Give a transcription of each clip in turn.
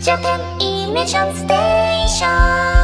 Japanimation Station.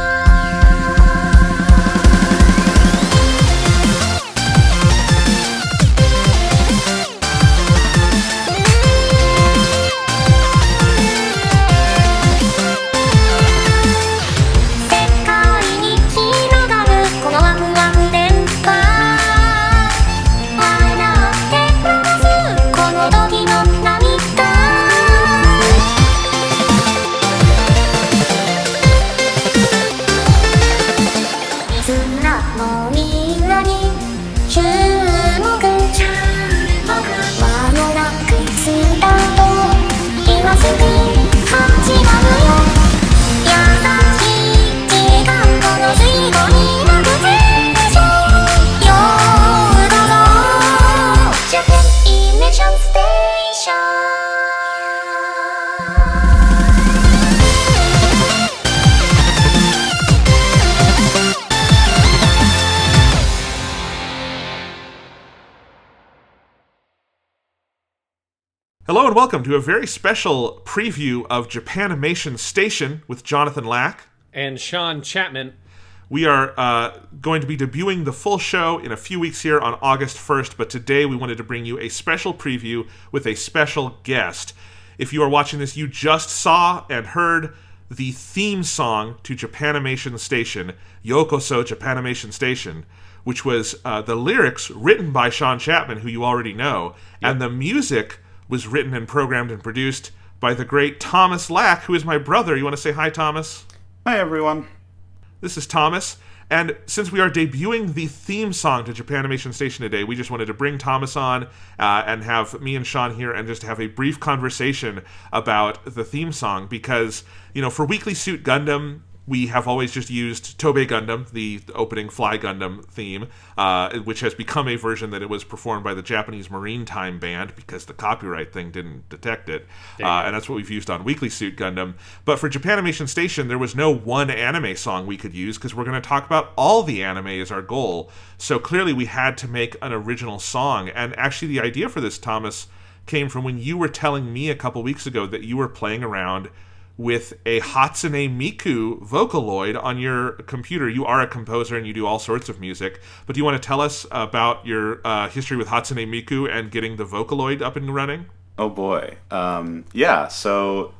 Hello and welcome to a very special preview of Japanimation Station with Jonathan Lack and Sean Chapman. We are going to be debuting the full show in a few weeks here on August 1st, but today we wanted to bring you a special preview with a special guest. If you are watching this, you just saw and heard the theme song to Japanimation Station, Yokoso Japanimation Station, which was the lyrics written by Sean Chapman, who you already know, and the music was written and programmed and produced by the great Thomas Lack, who is my brother. You want to say hi, Thomas? Hi, everyone. This is Thomas, and since we are debuting the theme song to Japanimation Station today, we just wanted to bring Thomas on and have me and Sean here and just have a brief conversation about the theme song, because, you know, for Weekly Suit Gundam, we have always just used Tobei Gundam, the opening Fly Gundam theme, which has become a version that it was performed by the Japanese Marine Time Band because the copyright thing didn't detect it. And that's what we've used on Weekly Suit Gundam. But for Japanimation Station, there was no one anime song we could use because we're going to talk about all the anime as our goal. So clearly we had to make an original song. And actually the idea for this, Thomas, came from when you were telling me a couple weeks ago that you were playing around with a Hatsune Miku Vocaloid on your computer. You are a composer and you do all sorts of music, but do you want to tell us about your history with Hatsune Miku and getting the Vocaloid up and running? Oh boy. So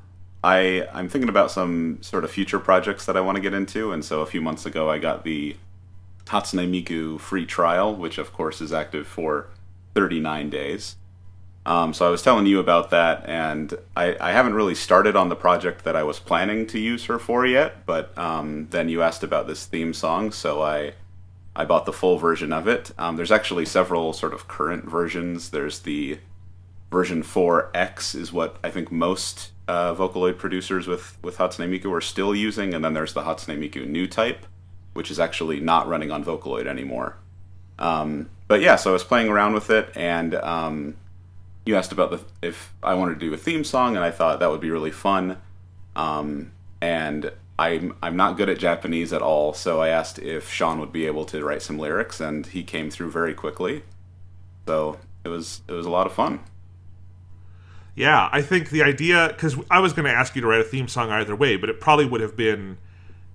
I'm thinking about some sort of future projects that I want to get into, and so a few months ago I got the Hatsune Miku free trial, which of course is active for 39 days. So I was telling you about that, and I haven't really started on the project that I was planning to use her for yet, but then you asked about this theme song, so I bought the full version of it. There's actually several sort of current versions. There's the version 4X is what I think most Vocaloid producers with Hatsune Miku are still using, and then there's the Hatsune Miku new type, which is actually not running on Vocaloid anymore. But yeah, so I was playing around with it, and you asked about if I wanted to do a theme song, and I thought that would be really fun. And I'm not good at Japanese at all, so I asked if Sean would be able to write some lyrics, and he came through very quickly. So it was a lot of fun. Yeah, I think the idea, because I was going to ask you to write a theme song either way, but it probably would have been,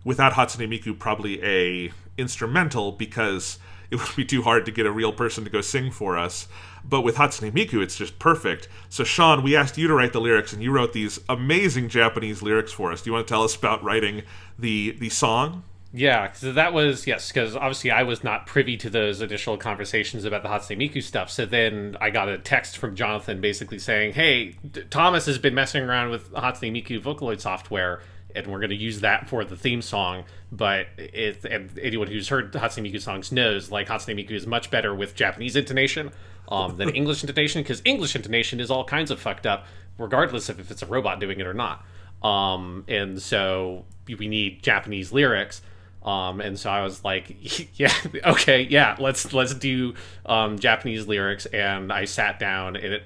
without Hatsune Miku, probably a instrumental, because it would be too hard to get a real person to go sing for us. But with Hatsune Miku, it's just perfect. So, Sean, we asked you to write the lyrics, and you wrote these amazing Japanese lyrics for us. Do you want to tell us about writing the song? Yeah, so that was, because obviously I was not privy to those initial conversations about the Hatsune Miku stuff. So then I got a text from Jonathan basically saying, hey, Thomas has been messing around with Hatsune Miku Vocaloid software, and we're going to use that for the theme song. But and anyone who's heard Hatsune Miku songs knows, like, Hatsune Miku is much better with Japanese intonation than English intonation, because English intonation is all kinds of fucked up, regardless of if it's a robot doing it or not. And so we need Japanese lyrics. And so I was like, let's do Japanese lyrics. And I sat down, and it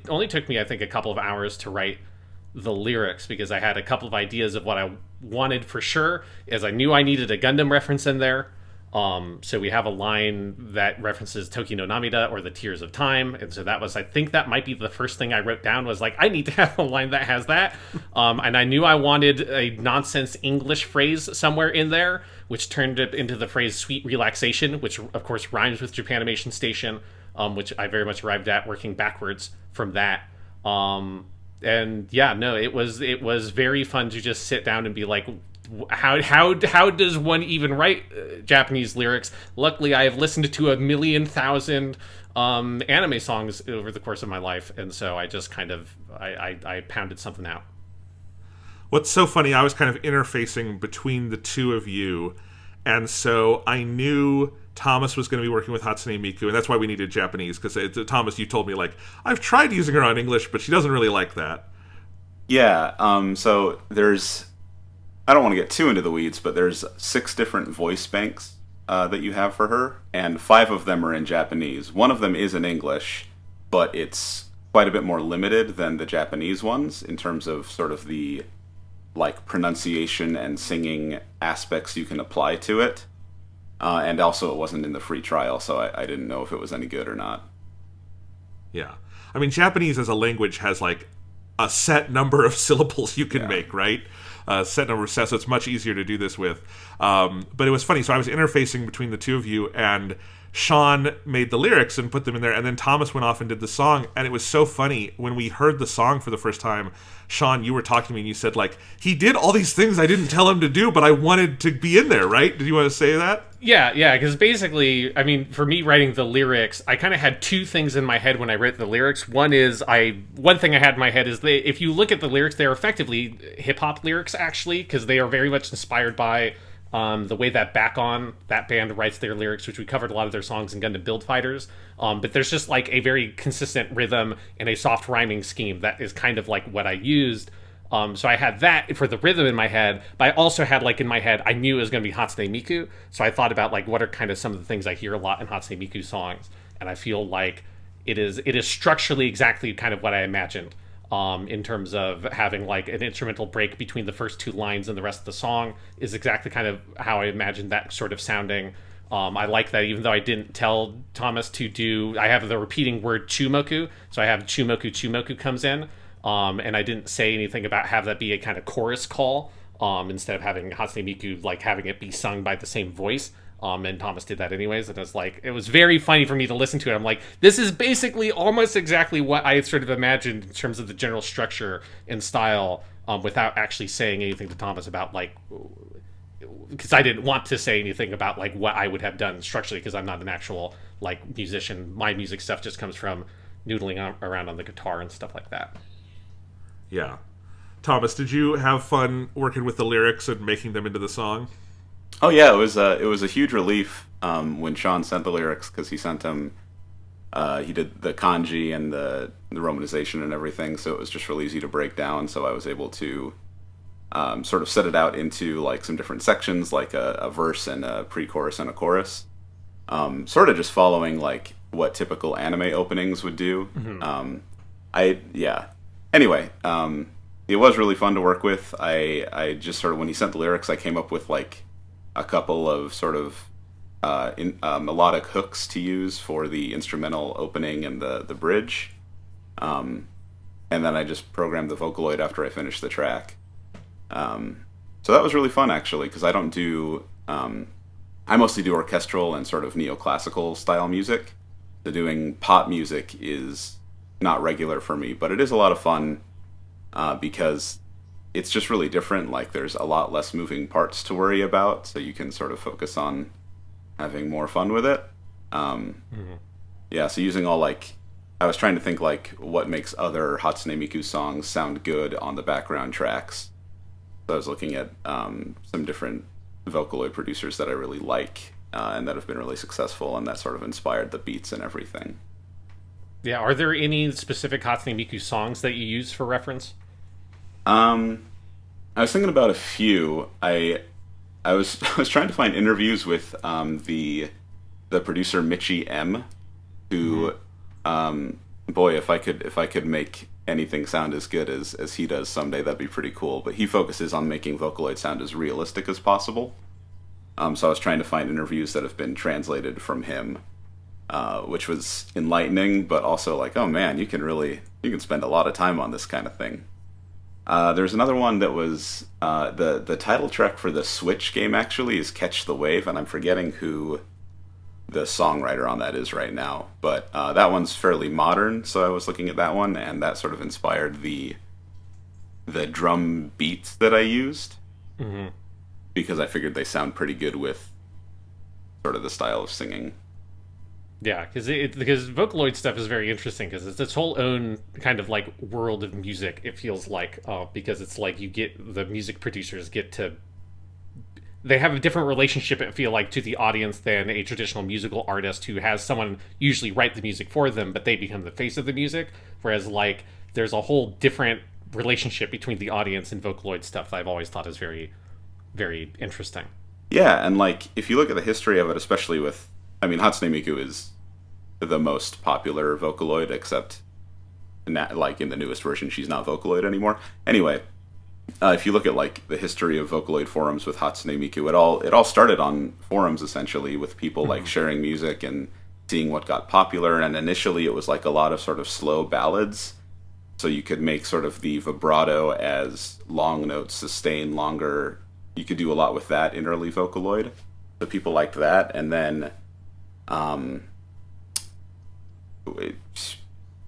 only took me, I think, a couple of hours to write the lyrics, because I had a couple of ideas of what I wanted for sure, as I knew I needed a Gundam reference in there. So we have a line that references Toki no Namida, or the Tears of Time, and so that was, I think that might be the first thing I wrote down, was like, I need to have a line that has that. And I knew I wanted a nonsense English phrase somewhere in there, which turned it into the phrase "sweet relaxation," which of course rhymes with Japanimation Station, which I very much arrived at working backwards from that. And yeah, no, it was very fun to just sit down and be like, how does one even write Japanese lyrics? Luckily, I have listened to 1,000,000 anime songs over the course of my life, and so I just kind of I pounded something out. What's so funny, I was kind of interfacing between the two of you, and so I knew Thomas was going to be working with Hatsune Miku, and that's why we needed Japanese, because Thomas, you told me, like, I've tried using her on English, but she doesn't really like that. Yeah, so there's... I don't want to get too into the weeds, but there's 6 different voice banks that you have for her, and 5 of them are in Japanese. One of them is in English, but it's quite a bit more limited than the Japanese ones in terms of sort of the like pronunciation and singing aspects you can apply to it. And also it wasn't in the free trial, so I didn't know if it was any good or not. Yeah. I mean, Japanese as a language has like a set number of syllables you can make, right? Set number of sets, so it's much easier to do this with. But it was funny, so I was interfacing between the two of you, and Sean made the lyrics and put them in there, and then Thomas went off and did the song, and it was so funny. When we heard the song for the first time, Sean, you were talking to me, and you said, like, he did all these things I didn't tell him to do, but I wanted to be in there, right? Did you want to say that? Yeah, because basically, I mean, for me writing the lyrics, I kind of had 2 things in my head when I wrote the lyrics. One thing I had in my head is if you look at the lyrics, they're effectively hip-hop lyrics, actually, because they are very much inspired by the way that that band writes their lyrics, which we covered a lot of their songs in Gundam Build Fighters. But there's just like a very consistent rhythm and a soft rhyming scheme that is kind of like what I used. So I had that for the rhythm in my head, but I also had, like, in my head, I knew it was going to be Hatsune Miku. So I thought about, like, what are kind of some of the things I hear a lot in Hatsune Miku songs. And I feel like it is structurally exactly kind of what I imagined. In terms of having like an instrumental break between the first 2 lines and the rest of the song is exactly kind of how I imagined that sort of sounding. I like that, even though I didn't tell Thomas to do, I have the repeating word chumoku, so I have chumoku comes in, and I didn't say anything about have that be a kind of chorus call, instead of having Hatsune Miku like having it be sung by the same voice. And Thomas did that anyways, and it was very funny for me to listen to it. I'm like, this is basically almost exactly what I sort of imagined in terms of the general structure and style, without actually saying anything to Thomas about, like, because I didn't want to say anything about like what I would have done structurally, because I'm not an actual like musician. My music stuff just comes from noodling around on the guitar and stuff like that. Yeah. Thomas, did you have fun working with the lyrics and making them into the song? Oh yeah, it was a huge relief when Sean sent the lyrics, because he sent them. He did the kanji and the romanization and everything, so it was just really easy to break down. So I was able to sort of set it out into like some different sections, like a verse and a pre-chorus and a chorus, sort of just following like what typical anime openings would do. Mm-hmm. Anyway, it was really fun to work with. I just sort of, when he sent the lyrics, I came up with like a couple of sort of melodic hooks to use for the instrumental opening and the bridge. And then I just programmed the Vocaloid after I finished the track. So that was really fun, actually, because I don't do... I mostly do orchestral and sort of neoclassical style music. So doing pop music is not regular for me, but it is a lot of fun because it's just really different. Like, there's a lot less moving parts to worry about, so you can sort of focus on having more fun with it. Yeah, so using all, like... I was trying to think, like, what makes other Hatsune Miku songs sound good on the background tracks. So I was looking at some different Vocaloid producers that I really like and that have been really successful, and that sort of inspired the beats and everything. Yeah, are there any specific Hatsune Miku songs that you use for reference? I was thinking about a few. I was trying to find interviews with the producer Michi M, who boy, if I could make anything sound as good as he does someday, that'd be pretty cool. But he focuses on making Vocaloid sound as realistic as possible. So I was trying to find interviews that have been translated from him, which was enlightening, but also like, oh man, you can spend a lot of time on this kind of thing. There's another one that was the title track for the Switch game actually is Catch the Wave, and I'm forgetting who the songwriter on that is right now. But that one's fairly modern, so I was looking at that one, and that sort of inspired the drum beats that I used. Mm-hmm. Because I figured they sound pretty good with sort of the style of singing. Yeah, because Vocaloid stuff is very interesting because it's its whole own kind of like world of music. It feels like because it's like you get the music producers they have a different relationship. I feel like to the audience than a traditional musical artist who has someone usually write the music for them, but they become the face of the music. Whereas like there's a whole different relationship between the audience and Vocaloid stuff that I've always thought is very, very interesting. Yeah, and like if you look at the history of it, especially with, I mean, Hatsune Miku is the most popular Vocaloid, except like in the newest version, she's not Vocaloid anymore. Anyway, if you look at like the history of Vocaloid forums with Hatsune Miku, it all started on forums essentially with people like sharing music and seeing what got popular. And initially, it was like a lot of sort of slow ballads. So you could make sort of the vibrato as long notes sustain longer. You could do a lot with that in early Vocaloid. So people liked that. And then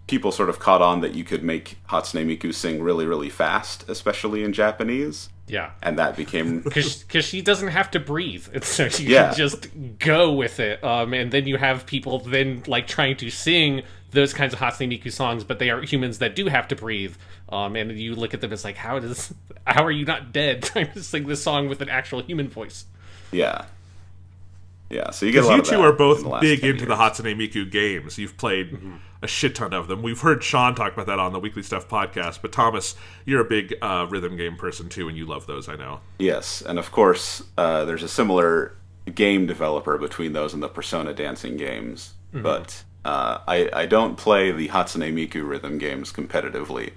people sort of caught on that you could make Hatsune Miku sing really, really fast, especially in Japanese. Yeah. And that became... Because she doesn't have to breathe. So you Yeah. can just go with it. And then you have people then like trying to sing those kinds of Hatsune Miku songs, but they are humans that do have to breathe. And you look at them, it's like, how are you not dead trying to sing this song with an actual human voice? Yeah. Yeah, so you get a lot You of two that are in both the last big 10 into the years. Hatsune Miku games. You've played a shit ton of them. We've heard Sean talk about that on the Weekly Stuff podcast, but Thomas, you're a big rhythm game person too, and you love those, I know. Yes, and of course, there's a similar game developer between those and the Persona dancing games, but I don't play the Hatsune Miku rhythm games competitively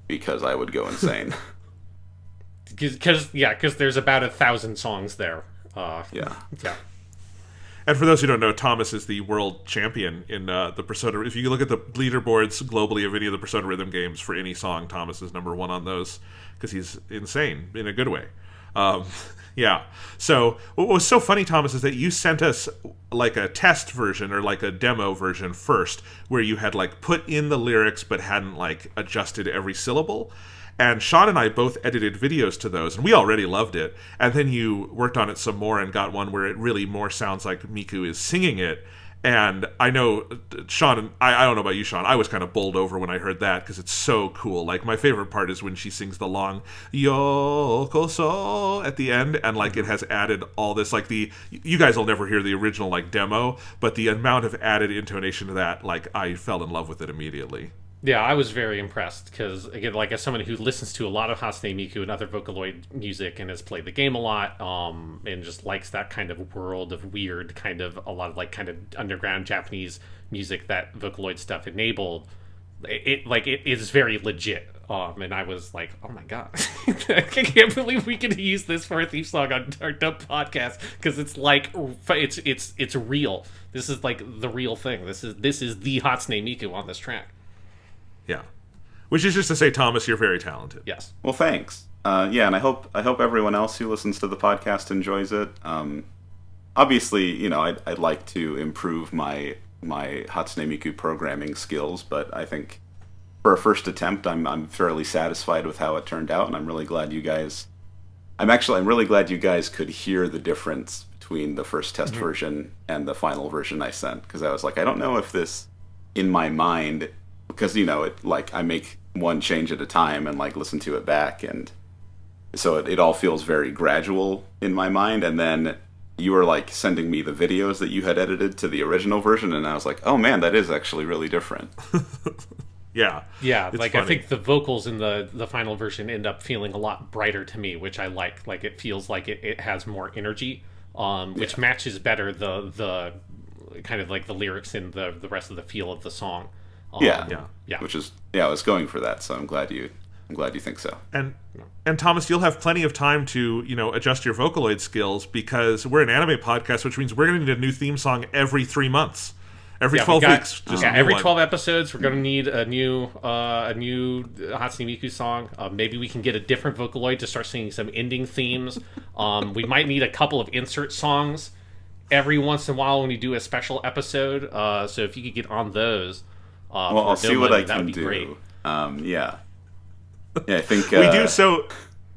because I would go insane. Because there's about 1,000 songs there. Yeah. And for those who don't know, Thomas is the world champion in the Persona. If you look at the leaderboards globally of any of the Persona rhythm games for any song, Thomas is number one on those because he's insane in a good way. Yeah. So what was so funny, Thomas, is that you sent us like a test version or like a demo version first, where you had like put in the lyrics but hadn't like adjusted every syllable. And Sean and I both edited videos to those, and we already loved it. And then you worked on it some more and got one where it really more sounds like Miku is singing it. And I know, Sean, I don't know about you, Sean, I was kind of bowled over when I heard that because it's so cool. Like, my favorite part is when she sings the long Yokoso at the end, and like it has added all this, like you guys will never hear the original like demo, but the amount of added intonation to that, like I fell in love with it immediately. Yeah, I was very impressed because, again, like as someone who listens to a lot of Hatsune Miku and other Vocaloid music and has played the game a lot, and just likes that kind of world of weird, kind of a lot of like kind of underground Japanese music that Vocaloid stuff enabled, it is very legit. And I was like, oh my god, I can't believe we can use this for a theme song on our dub podcast because it's like it's real. This is like the real thing. This is the Hatsune Miku on this track. Yeah. Which is just to say, Thomas, you're very talented. Yes. Well, thanks. Yeah, and I hope everyone else who listens to the podcast enjoys it. Obviously, you know, I'd like to improve my Hatsune Miku programming skills, but I think for a first attempt, I'm fairly satisfied with how it turned out, and I'm really glad you guys. I'm really glad you guys could hear the difference between the first test version and the final version I sent, because I was like, I don't know if this, in my mind, because, you know, it like I make one change at a time and like listen to it back, and so it all feels very gradual in my mind. And then you were like sending me the videos that you had edited to the original version, and I was like, oh man, that is actually really different. Yeah. Yeah, It's like funny. I think the vocals in the final version end up feeling a lot brighter to me, which I like. Like it feels like it has more energy, which matches better the kind of like the lyrics and the rest of the feel of the song. Yeah. Yeah. Which is, I was going for that, so I'm glad you I'm glad you think so. And Thomas, you'll have plenty of time to, adjust your Vocaloid skills, because we're an anime podcast, which means we're going to need a new theme song every 3 months. Every 12 weeks. Every 12 episodes, we're going to need a new Hatsune Miku song. Maybe we can get a different Vocaloid to start singing some ending themes. We might need a couple of insert songs every once in a while when we do a special episode. So if you could get on those, well, I'll see what I can do. Great. Yeah, I think we do. So,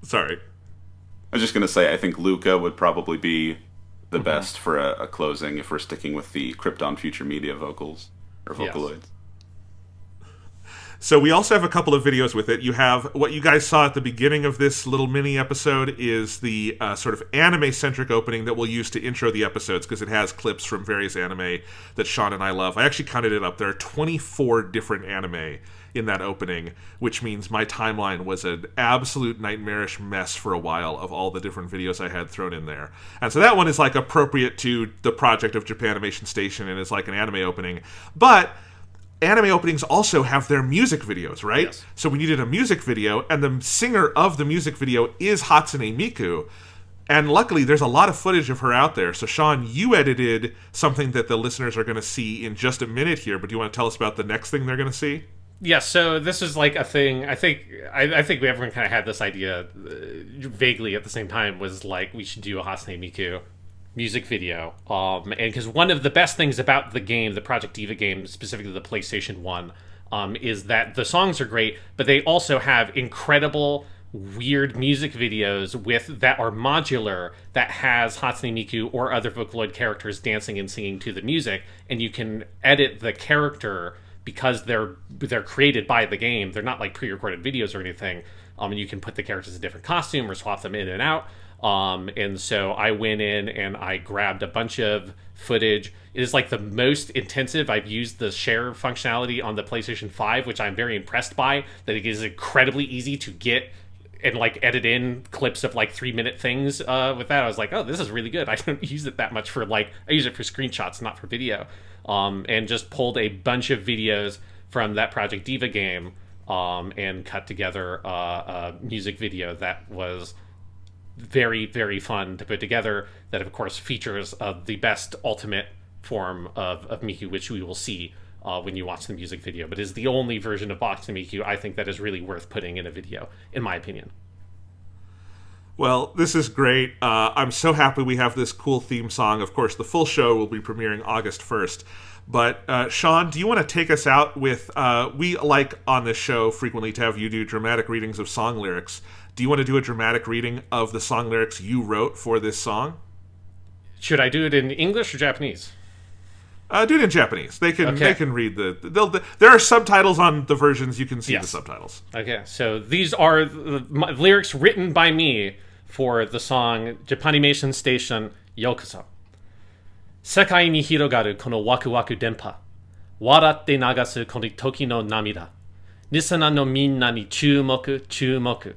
sorry. I was just going to say, I think Luca would probably be the best for a closing if we're sticking with the Krypton Future Media vocals or Vocaloids. Yes. So we also have a couple of videos with it. You have what you guys saw at the beginning of this little mini episode is the sort of anime-centric opening that we'll use to intro the episodes, because it has clips from various anime that Sean and I love. I actually counted it up. There are 24 different anime in that opening, which means my timeline was an absolute nightmarish mess for a while of all the different videos I had thrown in there. And so that one is like appropriate to the project of Japanimation Station and is like an anime opening. But anime openings also have their music videos, right? Yes. So we needed a music video, and the singer of the music video is Hatsune Miku. And luckily, there's a lot of footage of her out there. So, Sean, you edited something that the listeners are going to see in just a minute here, but do you want to tell us about the next thing they're going to see? Yeah, so this is like a thing. I think everyone kind of had this idea vaguely at the same time, was like we should do a Hatsune Miku music video. And because one of the best things about the game, the Project Diva game, specifically the PlayStation 1, is that the songs are great, but they also have incredible weird music videos that are modular, that has Hatsune Miku or other Vocaloid characters dancing and singing to the music, and you can edit the character because they're created by the game. They're not like pre-recorded videos or anything. And you can put the characters in a different costume or swap them in and out. And so I went in and I grabbed a bunch of footage. It is like the most intensive. I've used the share functionality on the PlayStation 5, which I'm very impressed by, that it is incredibly easy to get and like edit in clips of like 3-minute things with that. I was like, oh, this is really good. I don't use it that much for I use it for screenshots, not for video. And just pulled a bunch of videos from that Project Diva game and cut together a music video that was very, very fun to put together, that of course features the best ultimate form of Miku, which we will see when you watch the music video, but is the only version of Hatsune Miku I think that is really worth putting in a video, in my opinion. Well, this is great. I'm so happy we have this cool theme song. Of course, the full show will be premiering August 1st. But, Sean, do you want to take us out with... we like on this show frequently to have you do dramatic readings of song lyrics. Do you want to do a dramatic reading of the song lyrics you wrote for this song? Should I do it in English or Japanese? Do it in Japanese. They can read there are subtitles on the versions. You can see the subtitles. Okay, so these are the lyrics written by me for the song Japanimation Station Yokoso. 世界に広がるこのワクワク電波。笑って流すこの時の涙。リスナーのみんなに注目、注目。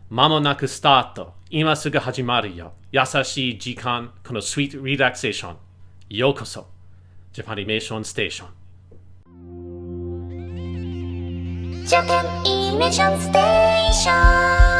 間もなくスタート。今すぐ始まるよ。優しい時間、この Sweet Relaxation。ようこそ。Japanimation Station. Japanimation Station.